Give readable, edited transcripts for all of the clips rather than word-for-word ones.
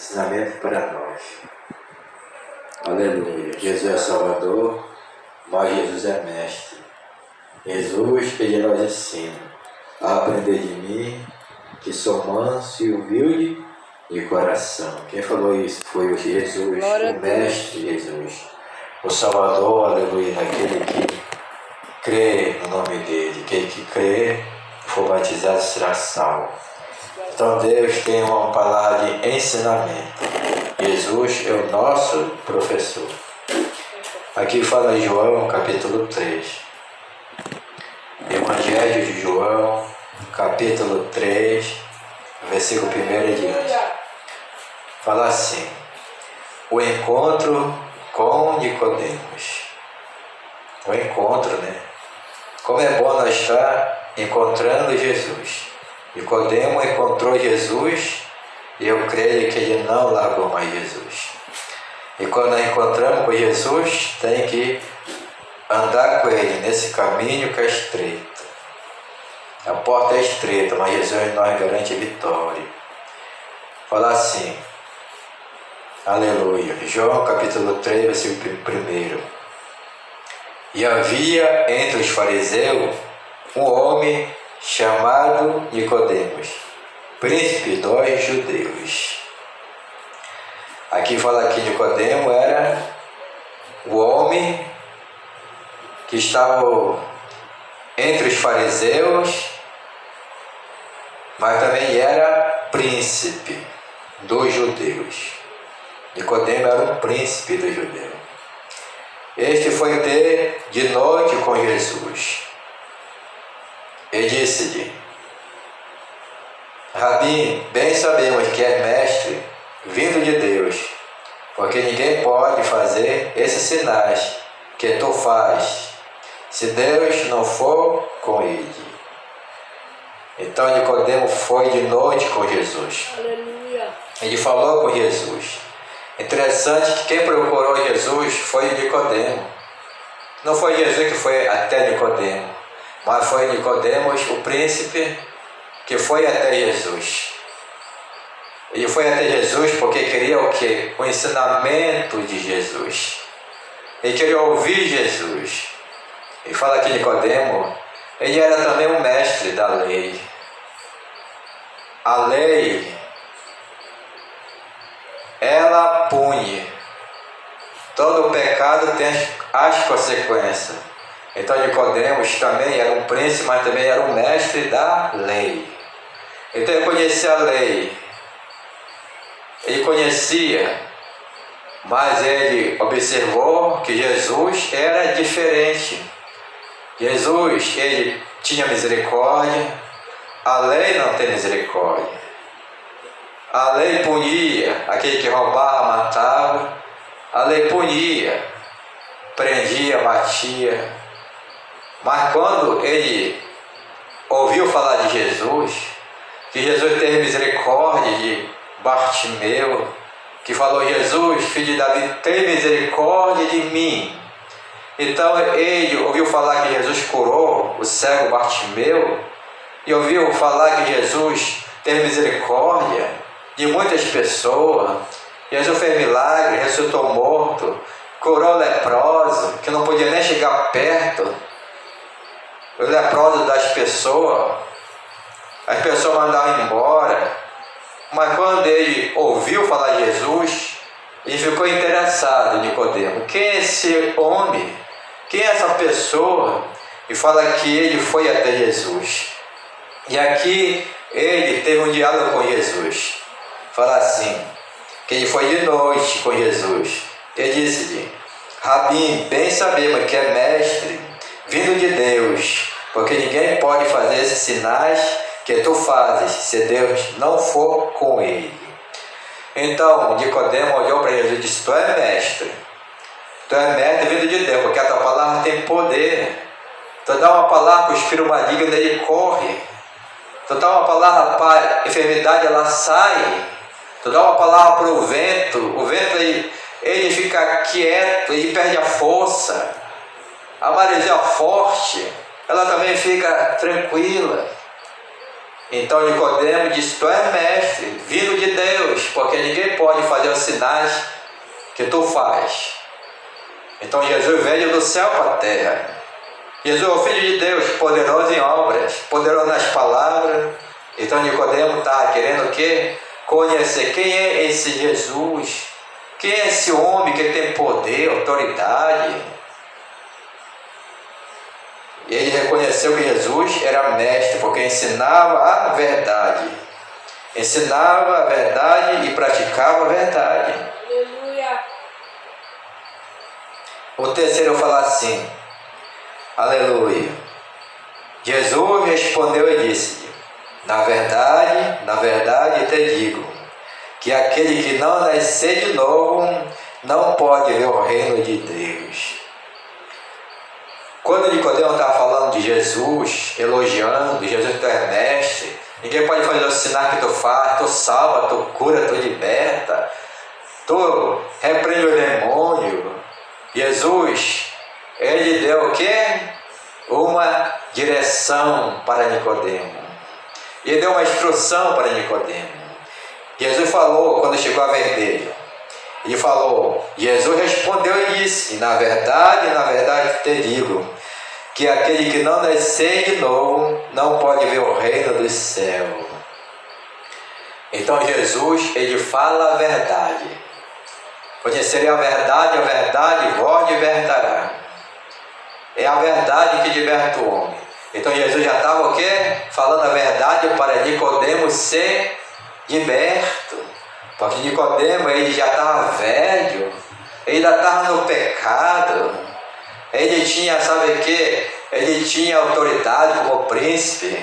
ensinamento para nós. Aleluia. Jesus é Salvador, mas Jesus é Mestre. Jesus que ele nos ensina a aprender de mim, que sou manso e humilde de coração. Quem falou isso foi o Jesus, o Mestre Jesus, o Salvador, aleluia, naquele que crê no nome dele. Quem que crê, for batizado, será salvo. Então Deus tem uma palavra de ensinamento. Jesus é o nosso professor. Aqui fala João, capítulo 3. Evangelho de João, capítulo 3, versículo 1 e diante. Fala assim: o encontro com Nicodemos. O encontro, né? Como é bom nós estar encontrando Jesus. Nicodemo encontrou Jesus e eu creio que ele não largou mais Jesus. E quando nós encontramos com Jesus, tem que andar com ele nesse caminho que é estreito. A porta é estreita, mas Jesus nos garante vitória. Fala assim, aleluia, João capítulo 3, versículo 1. E havia entre os fariseus um homem chamado Nicodemos, príncipe dos judeus. Aqui fala que Nicodemo era o homem que estava entre os fariseus, mas também era príncipe dos judeus. Nicodemo era um príncipe dos judeus. Este foi ter de noite com Jesus. E disse-lhe: Rabi, bem sabemos que é mestre vindo de Deus, porque ninguém pode fazer esses sinais que tu fazes, se Deus não for com ele. Então Nicodemo foi de noite com Jesus. Aleluia. Ele falou com Jesus. Interessante que quem procurou Jesus foi Nicodemo. Não foi Jesus que foi até Nicodemo, mas foi Nicodemos, o príncipe, que foi até Jesus. Ele foi até Jesus porque queria o quê? O ensinamento de Jesus. Ele queria ouvir Jesus. E fala que Nicodemo, ele era também um mestre da lei. A lei, ela pune. Todo pecado tem as consequências. Então Nicodemos também era um príncipe, mas também era um mestre da lei. Então ele conhecia a lei. Ele conhecia, mas ele observou que Jesus era diferente. Jesus, ele tinha misericórdia. A lei não tem misericórdia. A lei punia aquele que roubava, matava. A lei punia, prendia, batia. Mas quando ele ouviu falar de Jesus, que Jesus teve misericórdia de Bartimeu, que falou: Jesus, filho de Davi, tem misericórdia de mim. Então ele ouviu falar que Jesus curou o cego Bartimeu, e ouviu falar que Jesus teve misericórdia de muitas pessoas. Jesus fez milagre, ressuscitou morto, curou o leproso, que não podia nem chegar perto. O leproso das pessoas, as pessoas mandavam embora. Mas quando ele ouviu falar de Jesus, ele ficou interessado em Nicodemo. Quem é esse homem? Quem é essa pessoa? E fala que ele foi até Jesus. E aqui ele teve um diálogo com Jesus. Fala assim, que ele foi de noite com Jesus. Ele disse-lhe: Rabi, bem sabemos que é mestre vindo de Deus, porque ninguém pode fazer esses sinais que tu fazes, se Deus não for com ele. Então Nicodemo olhou para Jesus e disse: Tu és mestre. Tu és mestre vindo de Deus, porque a tua palavra tem poder. Tu dá uma palavra para o espírito maligno, ele corre. Tu dá uma palavra para a enfermidade, ela sai. Tu dá uma palavra para o vento ele fica quieto, ele perde a força. A maresia forte, ela também fica tranquila. Então Nicodemo disse: tu és mestre, vindo de Deus, porque ninguém pode fazer os sinais que tu faz. Então Jesus veio do céu para a terra. Jesus é o Filho de Deus, poderoso em obras, poderoso nas palavras. Então Nicodemo está querendo o quê? Conhecer quem é esse Jesus, quem é esse homem que tem poder, autoridade. E ele reconheceu que Jesus era mestre, porque ensinava a verdade. Ensinava a verdade e praticava a verdade. Aleluia. O terceiro fala assim: aleluia. Jesus respondeu e disse: na verdade te digo, que aquele que não nascer de novo não pode ver o reino de Deus. Quando Nicodemo estava falando de Jesus, elogiando, Jesus tu és mestre, ninguém pode fazer o sinal que tu faz, tu salva, tu cura, tu liberta, tu repreende o demônio. Jesus, ele deu o quê? Uma direção para Nicodemo. Ele deu uma instrução para Nicodemo. Jesus falou quando chegou a ver dele. Ele falou, Jesus respondeu e disse: na verdade te digo, que aquele que não nascer de novo não pode ver o reino do céu. Então Jesus, ele fala a verdade. Conhecerei a verdade vos libertará. É a verdade que liberta o homem. Então Jesus já estava o quê? Falando a verdade para Nicodemo ser liberto. Porque Nicodemo, ele já estava velho, ele ainda estava no pecado, ele tinha, sabe o quê? Ele tinha autoridade como príncipe,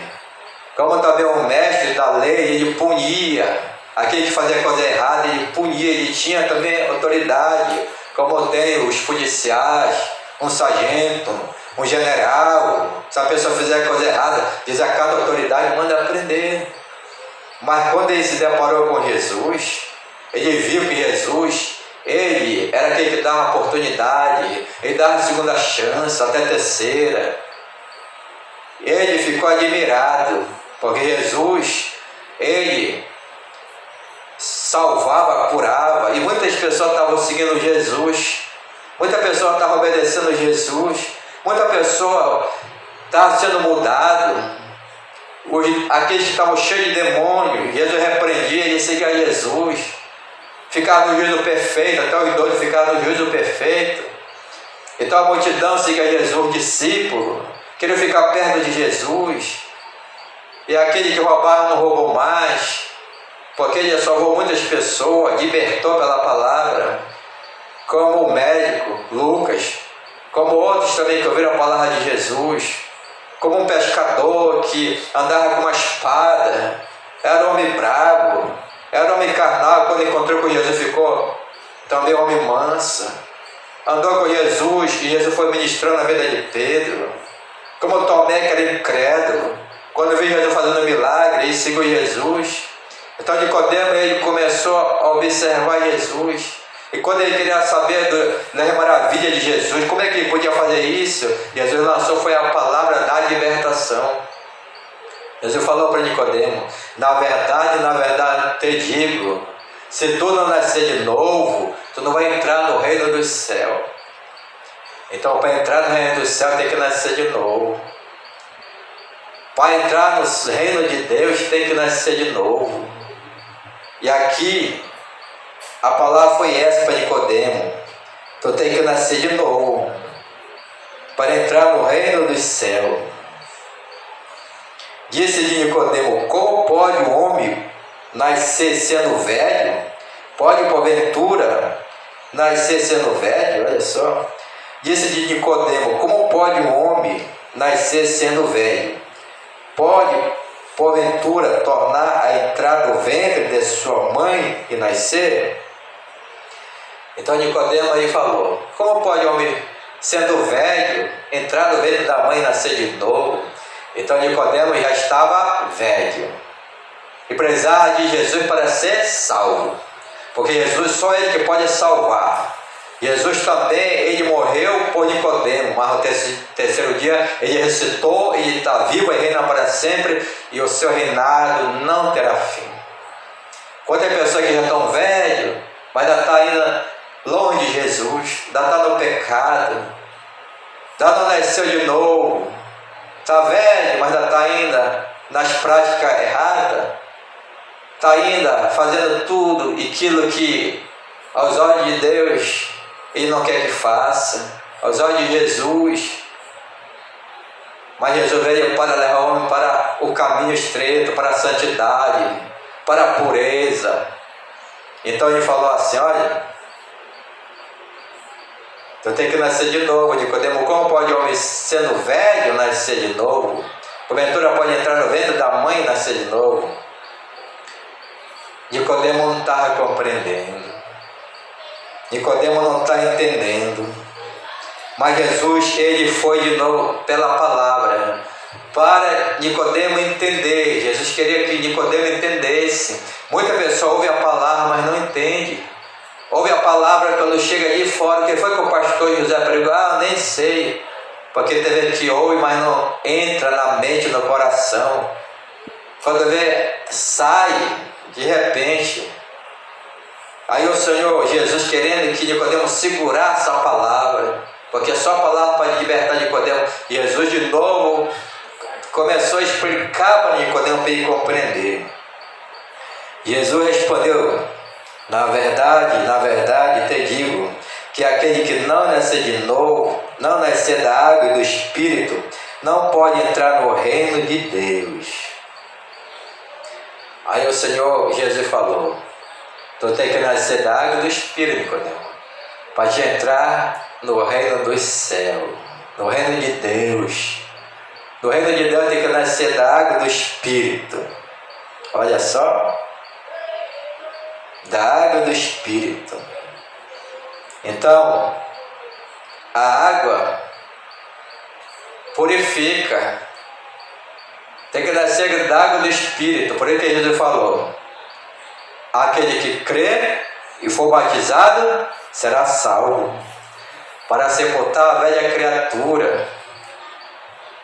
como também o mestre da lei, ele punia aquele que fazia coisa errada, ele punia, ele tinha também autoridade, como tem os policiais, um sargento, um general. Se a pessoa fizer coisa errada, diz a cada autoridade, manda prender. Mas quando ele se deparou com Jesus, ele viu que Jesus, ele era aquele que dava oportunidade, ele dava segunda chance, até terceira. Ele ficou admirado, porque Jesus, ele salvava, curava, e muitas pessoas estavam seguindo Jesus, muita pessoa estava obedecendo Jesus, muita pessoa estava sendo mudado. Aqueles que estavam cheios de demônio, Jesus repreendia, ele seguia Jesus, ficava no juízo perfeito, até o idoso ficava no juízo perfeito. Então a multidão seguia Jesus, discípulo, queria ficar perto de Jesus. E aquele que roubava não roubou mais, porque ele salvou muitas pessoas, libertou pela palavra, como o médico Lucas, como outros também que ouviram a palavra de Jesus, como um pescador que andava com uma espada, era um homem bravo, era um homem carnal, quando encontrou com Jesus ficou também um homem manso, andou com Jesus e Jesus foi ministrando a vida de Pedro, como Tomé, que era incrédulo, quando viu Jesus fazendo milagre, ele seguiu Jesus. Então Nicodemo, ele começou a observar Jesus. E quando ele queria saber das maravilhas de Jesus, como é que ele podia fazer isso? Jesus lançou foi a palavra da libertação. Jesus falou para Nicodemo: na verdade te digo, se tu não nascer de novo, tu não vai entrar no reino do céu. Então, para entrar no reino do céu tem que nascer de novo. Para entrar no reino de Deus tem que nascer de novo. E aqui a palavra foi essa para Nicodemo: tu tem que nascer de novo para entrar no reino do céu. Disse-lhe Nicodemo: como pode um homem nascer sendo velho? Pode porventura nascer sendo velho? Olha só. Disse-lhe Nicodemo: como pode um homem nascer sendo velho? Pode porventura tornar a entrar no ventre de sua mãe e nascer? Então Nicodemo aí falou: como pode homem sendo velho entrar no ventre da mãe e nascer de novo? Então Nicodemo já estava velho e precisava de Jesus para ser salvo, porque Jesus só ele que pode salvar. Jesus também, ele morreu por Nicodemo, mas no terceiro dia ele ressuscitou, ele está vivo e reina para sempre, e o seu reinado não terá fim. Quantas pessoas que já estão velhas, mas ainda está ainda longe de Jesus, ainda está no pecado, ainda não nasceu de novo, está velho, mas ainda está ainda nas práticas erradas, está ainda fazendo tudo aquilo que aos olhos de Deus ele não quer que faça, aos olhos de Jesus. Mas Jesus veio para levar o homem para o caminho estreito, para a santidade, para a pureza. Então ele falou assim: olha, eu tenho que nascer de novo. Nicodemo, como pode o homem sendo velho nascer de novo? Porventura pode entrar no ventre da mãe e nascer de novo? Nicodemo não estava compreendendo. Nicodemo não está entendendo. Mas Jesus, ele foi de novo pela palavra para Nicodemo entender. Jesus queria que Nicodemo entendesse. Muita pessoa ouve a palavra, mas não entende. Ouve a palavra quando chega ali fora. O que foi que o pastor José pregou? Ah, nem sei. Porque teve que ouve, mas não entra na mente, no coração. Quando vê, sai de repente. Aí o Senhor Jesus querendo que Nicodemo segurasse a palavra, porque só a palavra pode libertar Nicodemo. Jesus de novo começou a explicar para Nicodemo para ele compreender. Jesus respondeu: na verdade te digo, que aquele que não nascer de novo, não nascer da água e do Espírito, não pode entrar no reino de Deus. Aí o Senhor Jesus falou: tu tem que nascer da água e do Espírito, Nicodemo, para te entrar no reino dos céus, no reino de Deus. No reino de Deus tem que nascer da água e do Espírito. Olha só, da água e do Espírito. Então, a água purifica. Tem que nascer da água e do Espírito. Por isso que Jesus falou: aquele que crê e for batizado será salvo, para sepultar a velha criatura.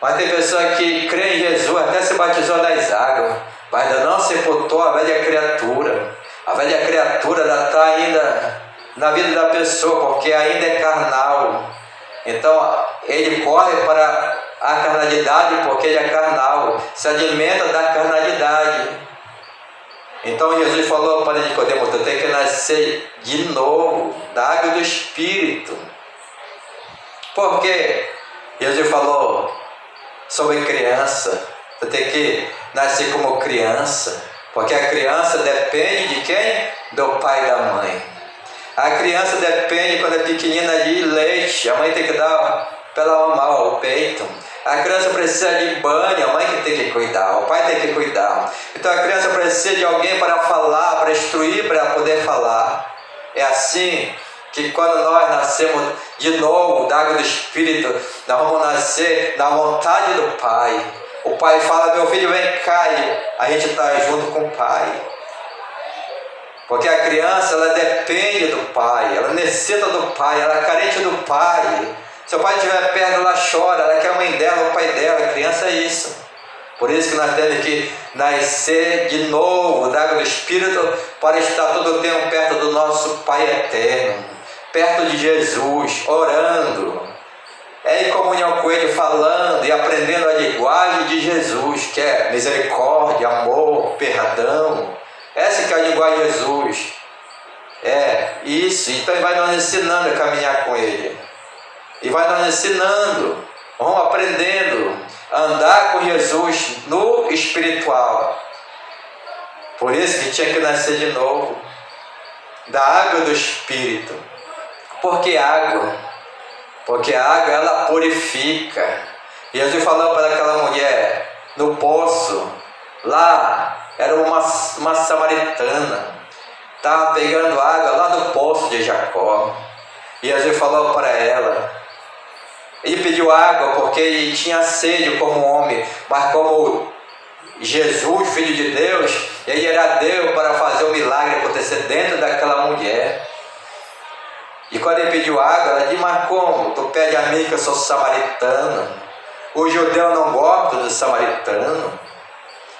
Mas tem pessoa que crê em Jesus, até se batizou nas águas, mas ainda não sepultou a velha criatura. A velha criatura está ainda na vida da pessoa, porque ainda é carnal. Então ele corre para a carnalidade, porque ele é carnal, se alimenta da carnalidade. Então Jesus falou para Nicodemo: tu tem que nascer de novo da água do Espírito. Por quê? Jesus falou sobre criança. Tu tem que nascer como criança, porque a criança depende de quem? Do pai e da mãe. A criança depende, quando é pequenina, de leite. A mãe tem que dar para ela mamar o peito. A criança precisa de banho, a mãe que tem que cuidar, o pai tem que cuidar. Então a criança precisa de alguém para falar, para instruir, para poder falar. É assim que quando nós nascemos de novo da água do Espírito, nós vamos nascer na vontade do Pai. O Pai fala: meu filho, vem cá, e a gente está junto com o Pai. Porque a criança, ela depende do Pai, ela necessita do Pai, ela é carente do Pai. Se o pai estiver perto, ela chora, ela quer a mãe dela, o pai dela. A criança é isso. Por isso que nós temos que nascer de novo da água do Espírito, para estar todo o tempo perto do nosso Pai eterno, perto de Jesus, orando, em comunhão com Ele, falando e aprendendo a linguagem de Jesus, que é misericórdia, amor, perdão. Essa que é a linguagem de Jesus. É isso. Então Ele vai nos ensinando a caminhar com Ele. E vai nos ensinando, vamos aprendendo a andar com Jesus no espiritual. Por isso que tinha que nascer de novo da água do Espírito. Por que água? Porque a água, ela purifica. Jesus falou para aquela mulher no poço, lá era uma samaritana, estava pegando água lá no poço de Jacó. E Jesus falou para ela, ele pediu água porque ele tinha sede como homem, mas como Jesus, Filho de Deus, ele era Deus para fazer o milagre acontecer dentro daquela mulher. E quando ele pediu água, ela disse, mas como? Tu pede a mim que eu sou samaritano. O judeu não gosta do samaritano.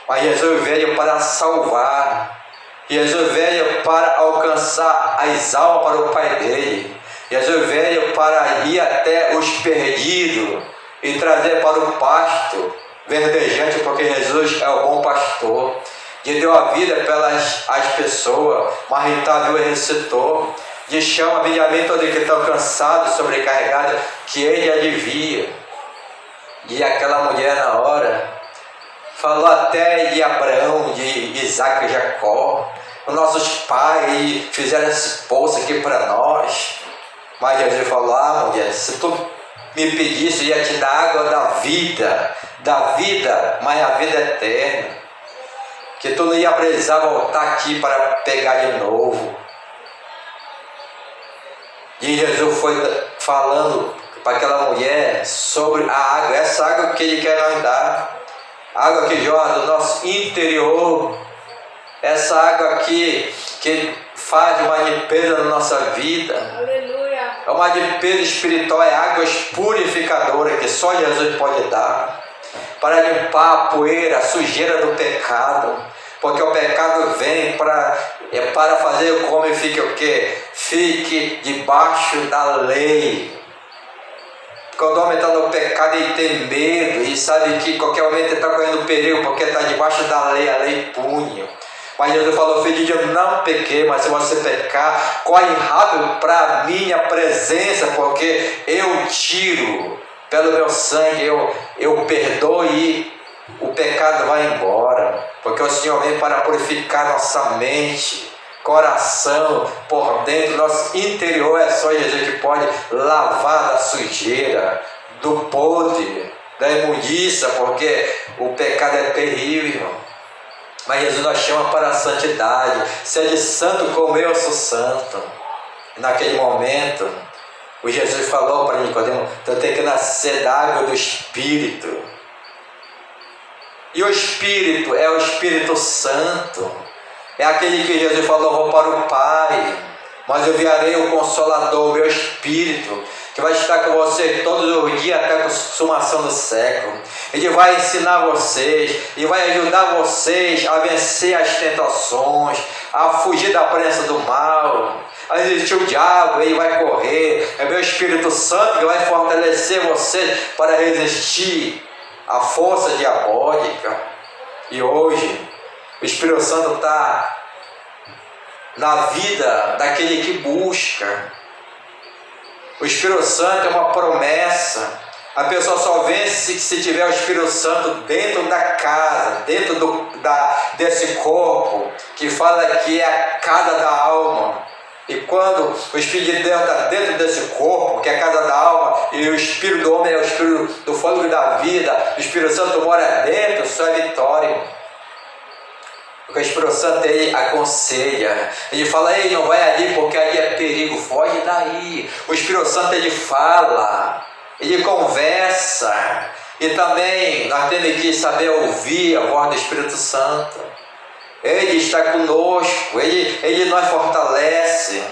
Mas Jesus veio para salvar. Jesus veio para alcançar as almas para o Pai dele. Jesus veio para ir até os perdidos e trazer para o pasto verdejante, porque Jesus é o bom pastor. Que deu a vida pelas as pessoas, mas então e ressuscitou. De chama a mim todos que estão cansados, sobrecarregados, que ele alivia. E aquela mulher na hora falou até de Abraão, de Isaac e Jacó. Os nossos pais fizeram esse poço aqui para nós. Mas Jesus falou, mulher, se tu me pedisse, eu ia te dar água da vida, mas a vida eterna. Que tu não ia precisar voltar aqui para pegar de novo. E Jesus foi falando para aquela mulher sobre a água, essa água que ele quer nos dar, água que jorra do nosso interior, essa água aqui que faz uma limpeza na nossa vida. Aleluia. É uma limpeza espiritual, é águas purificadoras que só Jesus pode dar, para limpar a poeira, a sujeira do pecado. Porque o pecado vem para fazer com o homem fique o quê? Fique debaixo da lei. Quando o homem está no pecado, ele tem medo e sabe que qualquer momento ele está correndo perigo, porque está debaixo da lei, a lei punha. Mas Jesus falou, filho de Deus, não pequei, mas se você pecar, corre rápido para a minha presença, porque eu tiro pelo meu sangue, eu perdoo e o pecado vai embora, porque o Senhor vem para purificar nossa mente, coração, por dentro, nosso interior. É só Jesus que pode lavar da sujeira, do podre, da imundícia, porque o pecado é terrível. Mas Jesus nos chama para a santidade. Sede santo como eu sou santo. E naquele momento, o Jesus falou para Nicodemo, tu tem que nascer da água do Espírito. E o Espírito é o Espírito Santo. É aquele que Jesus falou, vou para o Pai, mas eu enviarei o Consolador, o meu Espírito, que vai estar com vocês todos os dias até a consumação do século. Ele vai ensinar vocês e vai ajudar vocês a vencer as tentações, a fugir da presença do mal, a resistir o diabo, ele vai correr. É meu Espírito Santo que vai fortalecer vocês para resistir à força diabólica. E hoje o Espírito Santo está na vida daquele que busca. O Espírito Santo é uma promessa. A pessoa só vence se tiver o Espírito Santo dentro da casa, dentro desse corpo, que fala que é a casa da alma. E quando o Espírito de Deus está dentro desse corpo, que é a casa da alma, e o Espírito do homem é o Espírito do fôlego da vida, o Espírito Santo mora dentro, só é vitória. Porque o Espírito Santo, ele aconselha, ele fala, ei, não vai ali porque ali é perigo, foge daí. O Espírito Santo, ele fala, ele conversa, e também nós temos que saber ouvir a voz do Espírito Santo. Ele está conosco, ele nos fortalece,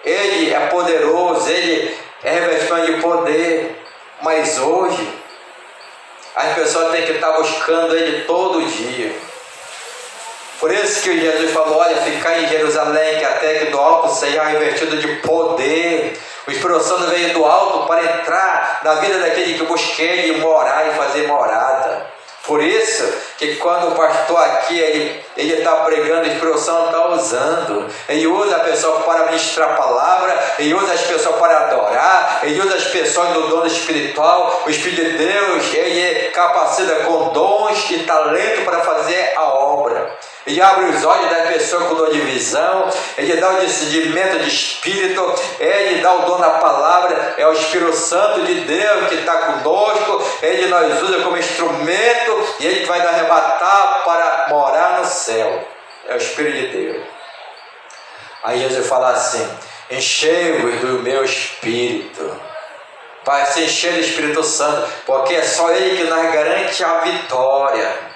ele é poderoso, ele é revestido de poder. Mas hoje as pessoas têm que estar buscando ele todo dia. Por isso que Jesus falou, olha, ficar em Jerusalém, que até que do alto seja revestido de poder. O Espírito Santo veio do alto para entrar na vida daquele que busca ele, morar e fazer morada. Por isso que quando o pastor aqui, ele está pregando, o Espírito Santo está usando. Ele usa a pessoa para ministrar a palavra, ele usa as pessoas para adorar, ele usa as pessoas no dono espiritual. O Espírito de Deus, ele capacita com dons e talento para fazer a obra. Ele abre os olhos das pessoas com dor de visão, ele dá o discernimento de espírito, ele dá o dom da palavra. É o Espírito Santo de Deus que está conosco, ele nos usa como instrumento e ele vai nos arrebatar para morar no céu. É o Espírito de Deus. Aí Jesus fala assim, enchei-vos do meu Espírito. Vai se encher do Espírito Santo, porque é só ele que nos garante a vitória.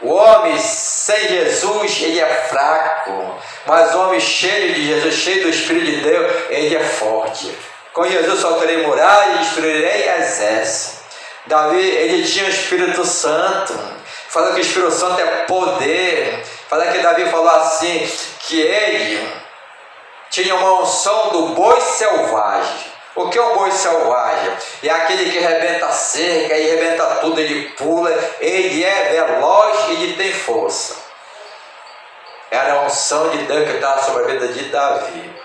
O homem sem Jesus, ele é fraco, mas o homem cheio de Jesus, cheio do Espírito de Deus, ele é forte. Com Jesus soltarei muralhas e destruirei exércitos. Davi, ele tinha o Espírito Santo. Fala que o Espírito Santo é poder. Fala que Davi falou assim, que ele tinha uma unção do boi selvagem. O que é um boi selvagem? É aquele que arrebenta a cerca, e arrebenta tudo, ele pula, ele é veloz e ele tem força. Era a unção de Deus que estava sobre a vida de Davi.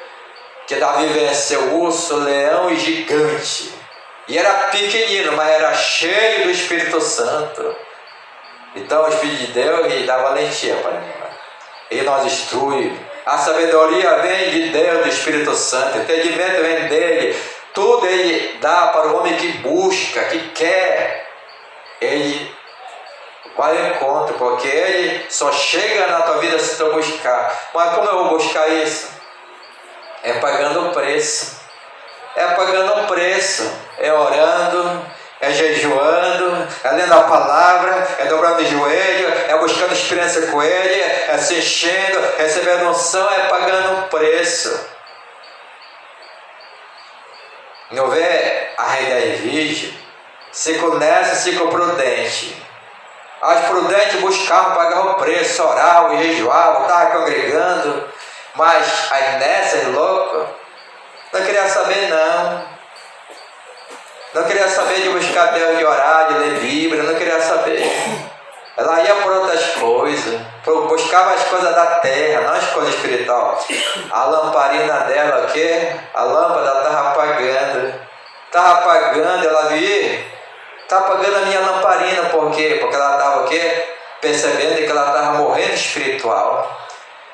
Que Davi venceu urso, leão e gigante. E era pequenino, mas era cheio do Espírito Santo. Então o Espírito de Deus lhe dá valentia para mim. Ele nos instrui. A sabedoria vem de Deus, do Espírito Santo. O entendimento vem dele. Tudo ele dá para o homem que busca, que quer. Ele vai ao encontro, porque ele só chega na tua vida se tu buscar. Mas como eu vou buscar isso? É pagando o preço. É pagando o preço. É orando, é jejuando, é lendo a palavra, é dobrando o joelho, é buscando experiência com ele, é se enchendo, recebendo unção, é pagando um preço. Não vê a rei da Virgem? Se conhece, se com prudente. As prudentes buscavam pagar o preço, oravam, jejuavam, estavam congregando, mas as nessas loucas não queria saber não. Não queria saber de buscar Deus, de orar, de ler Bíblia, não queria saber. Ela ia por outras coisas, buscava as coisas da terra, não as coisas espirituais. A lamparina dela, o quê? A lâmpada estava apagando. Estava apagando, ela viu? Está apagando a minha lamparina, por quê? Porque ela estava o quê? Percebendo que ela estava morrendo espiritual.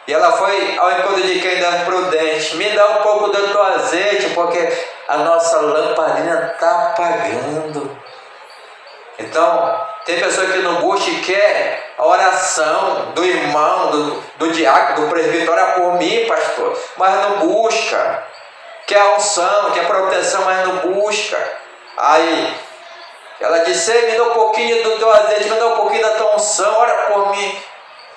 E ela foi ao encontro de quem dá prudente. Me dá um pouco do teu azeite, porque a nossa lamparina está apagando. Então, tem pessoa que não busca e quer a oração do irmão, do diácono, do presbítero, ora por mim, pastor, mas não busca. Quer a unção, quer proteção, mas não busca. Aí, ela disse, me dá um pouquinho do teu azeite, me dá um pouquinho da tua unção, ora por mim.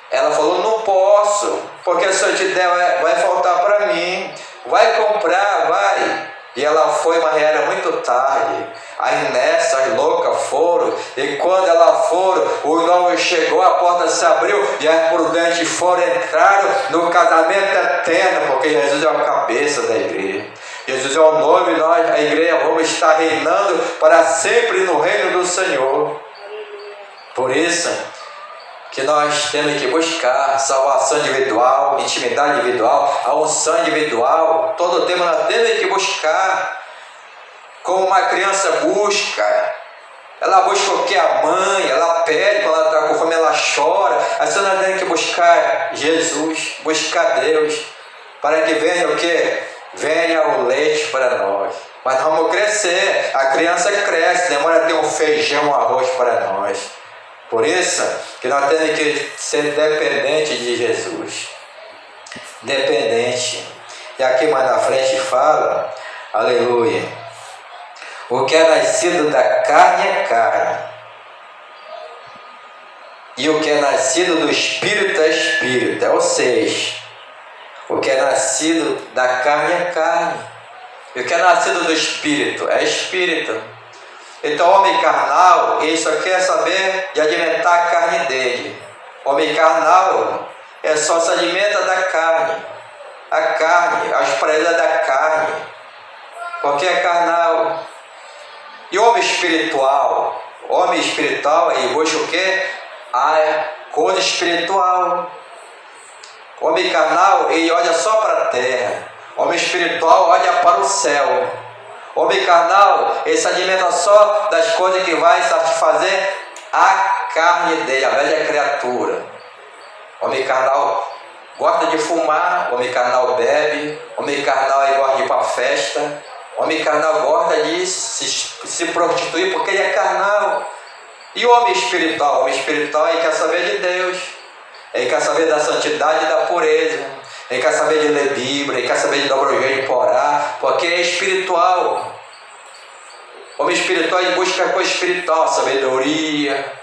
Ela falou, não posso, porque se eu te der, vai faltar para mim. Vai comprar, vai. E ela foi, mas era muito tarde. Aí nessa, as loucas foram. E quando elas foram, o noivo chegou, a porta se abriu. E as prudentes foram, entraram no casamento eterno. Porque Jesus é a cabeça da igreja. Jesus é o noivo e nós, a igreja, vamos estar reinando para sempre no reino do Senhor. Por isso que nós temos que buscar salvação individual, intimidade individual, a unção individual. Todo o tempo nós temos que buscar, como uma criança busca. Ela busca o que? A mãe, ela pede, quando ela está com fome, ela chora. Assim nós temos que buscar Jesus, buscar Deus, para que venha o que? Venha o leite para nós. Mas nós vamos crescer, a criança cresce, demora a ter um feijão, um arroz para nós. Por isso que nós temos que ser dependentes de Jesus. Dependente. E aqui mais na frente fala, aleluia, o que é nascido da carne é carne. E o que é nascido do Espírito é Espírito. Ou seja, o que é nascido da carne é carne. E o que é nascido do Espírito é Espírito. Então o homem carnal, ele só quer saber de alimentar a carne dele. O homem carnal só se alimenta da carne. A carne, as prazeres da carne. Porque é carnal. E o homem espiritual, ele busca o quê? A coisa espiritual. O homem carnal, ele olha só para a terra. O homem espiritual olha para o céu. O homem carnal, ele se alimenta só das coisas que vai satisfazer a carne dele, a velha criatura. O homem carnal gosta de fumar, o homem carnal bebe, o homem carnal ele gosta de ir para a festa, o homem carnal gosta de se prostituir porque ele é carnal. E o homem espiritual ele quer saber de Deus, ele quer saber da santidade e da pureza. Ele quer saber de ler Bíblia, ele quer saber de dobrar o joelho para orar, porque é espiritual. O homem espiritual ele busca a coisa espiritual, sabedoria,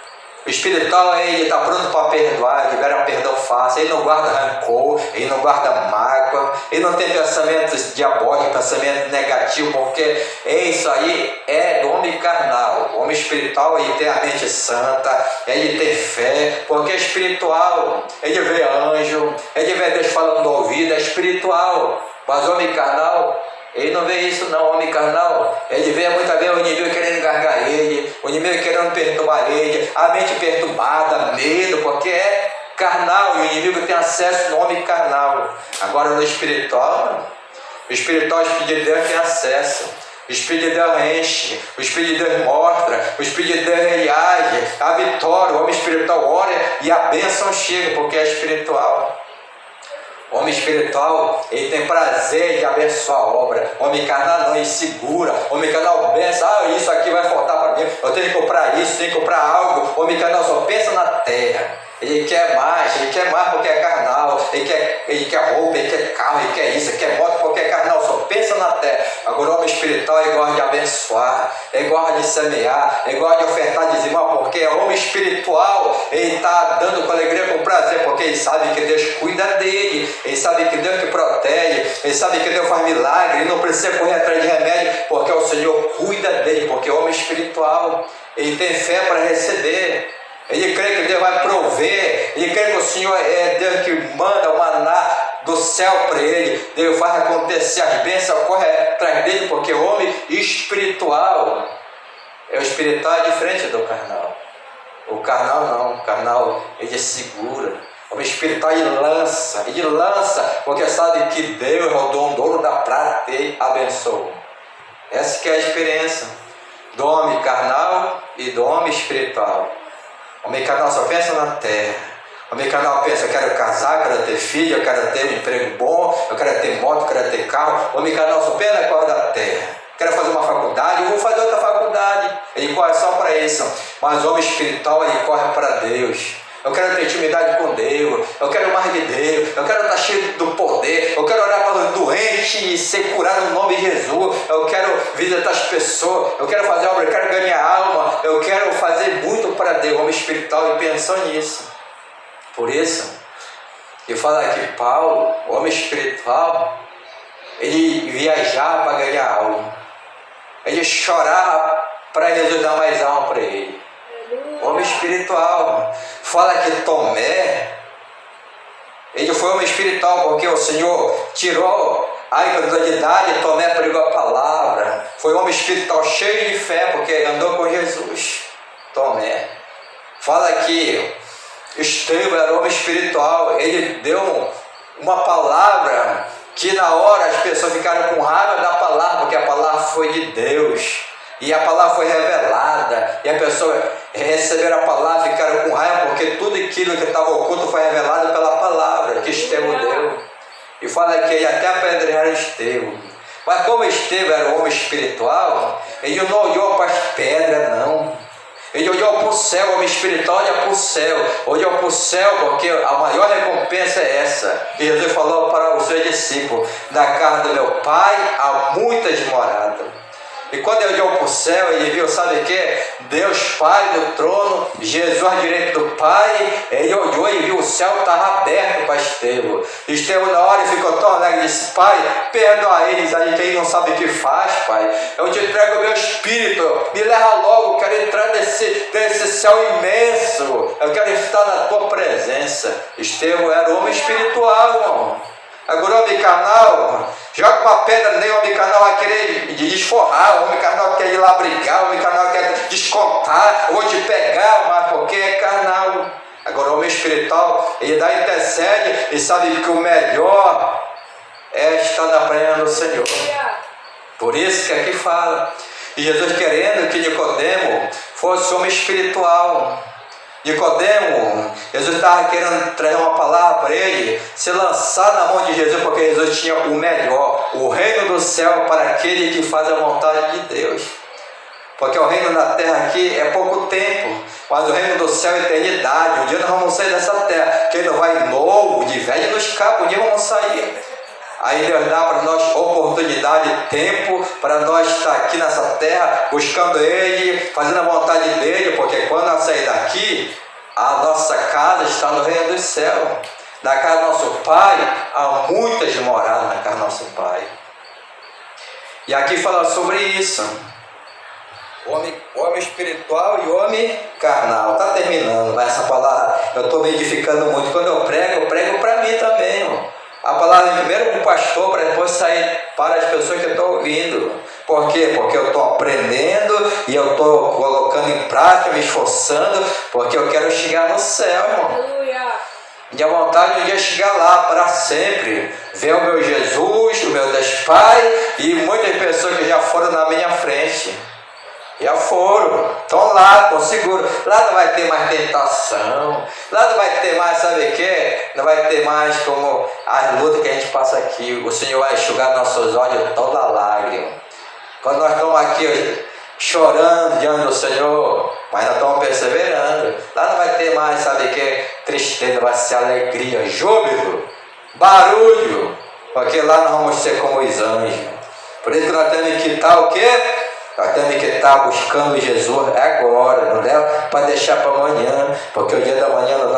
O espiritual, ele está pronto para perdoar, ele libera um perdão fácil, ele não guarda rancor, ele não guarda mágoa, ele não tem pensamentos diabólicos, pensamento negativo, porque isso aí é do homem carnal. O homem espiritual, ele tem a mente santa, ele tem fé, porque é espiritual, ele vê anjo, ele vê Deus falando no ouvido, é espiritual. Mas o homem carnal, ele não vê isso não. O homem carnal, ele vê muitas vezes o inimigo querendo engargar ele, o inimigo querendo perturbar ele, a mente perturbada, medo, porque é carnal, e o inimigo tem acesso no homem carnal. Agora no espiritual, o espiritual, o Espírito de Deus tem acesso. O Espírito de Deus enche, o Espírito de Deus mostra, o Espírito de Deus reage, a vitória, o homem espiritual ora e a bênção chega, porque é espiritual. O homem espiritual, ele tem prazer de abençoar a obra. O homem carnal não, ele segura. O homem carnal pensa, isso aqui vai faltar para mim, eu tenho que comprar isso, tenho que comprar algo. O homem carnal só pensa na terra. Ele quer mais porque é carnal. Ele quer roupa, ele quer carro, ele quer isso, ele quer moto porque é carnal, só pensa na terra. Agora o homem espiritual, ele gosta de abençoar, ele gosta de semear, ele gosta de ofertar, dizimar, porque é homem espiritual, ele está dando com alegria, com prazer, porque ele sabe que Deus cuida dele, ele sabe que Deus que protege, ele sabe que Deus faz milagre, ele não precisa correr atrás de remédio, porque o Senhor cuida dele, porque é homem espiritual, ele tem fé para receber. Ele crê que Deus vai prover, ele crê que o Senhor é Deus que manda o maná do céu para ele, Deus faz acontecer, as bênçãos correm atrás dele, porque o homem espiritual, o espiritual é diferente do carnal. O carnal não, o carnal ele segura. O homem espiritual ele lança, porque sabe que Deus é o dono do ouro da prata e abençoa. Essa que é a experiência do homem carnal e do homem espiritual. O homem carnal só pensa na terra. O homem carnal pensa, eu quero casar, eu quero ter filho, eu quero ter um emprego bom, eu quero ter moto, eu quero ter carro. O homem carnal só pensa na coisa da terra. Quero fazer uma faculdade, eu vou fazer outra faculdade. Ele corre só para isso. Mas o homem espiritual, ele corre para Deus. Eu quero ter intimidade com Deus, eu quero mais de Deus, eu quero estar cheio do poder, eu quero orar para os doentes e ser curado no nome de Jesus, eu quero visitar as pessoas, eu quero fazer obra, eu quero ganhar alma, eu quero fazer muito para Deus. O homem espiritual, e pensou nisso. Por isso, que fala que Paulo, o homem espiritual, ele viajava para ganhar alma, ele chorava para Jesus dar mais alma para ele. Homem espiritual. Fala que Tomé, ele foi homem espiritual porque o Senhor tirou a incredulidade, Tomé pregou a palavra. Foi homem espiritual cheio de fé porque andou com Jesus. Tomé. Fala que Estevão era homem espiritual, ele deu uma palavra que na hora as pessoas ficaram com raiva da palavra, porque a palavra foi de Deus. E a palavra foi revelada, e a pessoa receberam a palavra e ficaram com raiva, porque tudo aquilo que estava oculto foi revelado pela palavra que Estevão deu. E fala que ele até apedrejaram Estevão. Mas como Estevão era um homem espiritual, ele não olhou para as pedras, não. Ele olhou para o céu, o homem espiritual olha para o céu. Olhou para o céu porque a maior recompensa é essa. Que Jesus falou para os seus discípulos: na casa do meu Pai há muitas moradas. E quando ele olhou para o céu, ele viu, sabe o que? Deus Pai no trono, Jesus à direita do Pai. Ele olhou e viu o céu estava aberto para Estevão. Estevão na hora ficou tão alegre e disse: Pai, perdoa eles aí que não sabe o que faz, Pai. Eu te entrego o meu espírito, me leva logo, eu quero entrar nesse céu imenso. Eu quero estar na tua presença. Estevão era homem espiritual, irmão. Agora o homem carnal, joga uma pedra nele, o homem carnal vai querer desforrar, o homem carnal quer ir lá brigar, o homem carnal quer descontar, eu vou te pegar, mas porque é carnal. Agora o homem espiritual, ele dá intercede e sabe que o melhor é estar na presença do Senhor. Por isso que aqui fala, e Jesus querendo que Nicodemo fosse homem espiritual. Nicodemo, Jesus estava querendo trazer uma palavra para ele, se lançar na mão de Jesus, porque Jesus tinha o melhor, o reino do céu para aquele que faz a vontade de Deus. Porque o reino da terra aqui é pouco tempo, mas o reino do céu é eternidade. Um dia nós vamos sair dessa terra, quem não vai novo, de velho nos cabos, um dia vamos sair. Aí Deus dá para nós oportunidade, tempo, para nós estar aqui nessa terra, buscando Ele, fazendo a vontade dEle, porque quando nós sair daqui, a nossa casa está no reino dos céus. Na casa do nosso Pai, há muitas moradas na casa do nosso Pai. E aqui fala sobre isso. Homem espiritual e homem carnal. Está terminando, vai essa palavra. Eu estou me edificando muito. Quando eu prego para mim também, irmão. A palavra primeiro para o pastor, para depois sair para as pessoas que eu estou ouvindo. Por quê? Porque eu estou aprendendo e eu estou colocando em prática, me esforçando, porque eu quero chegar no céu, irmão. Aleluia. E a vontade de um dia chegar lá para sempre. Ver o meu Jesus, o meu Deus Pai e muitas pessoas que já foram na minha frente. Já foram, estão lá, estão seguros. Lá não vai ter mais tentação. Lá não vai ter mais, sabe o quê? Não vai ter mais como as lutas que a gente passa aqui. O Senhor vai enxugar nossos olhos toda lágrima. Quando nós estamos aqui chorando diante do Senhor, mas nós estamos perseverando. Lá não vai ter mais, sabe o quê? Tristeza, vai ser alegria, júbilo, barulho. Porque lá nós vamos ser como os anjos. Por isso que nós temos que estar o quê? Nós temos que estar buscando Jesus agora, não é para deixar para amanhã, porque o dia da manhã nós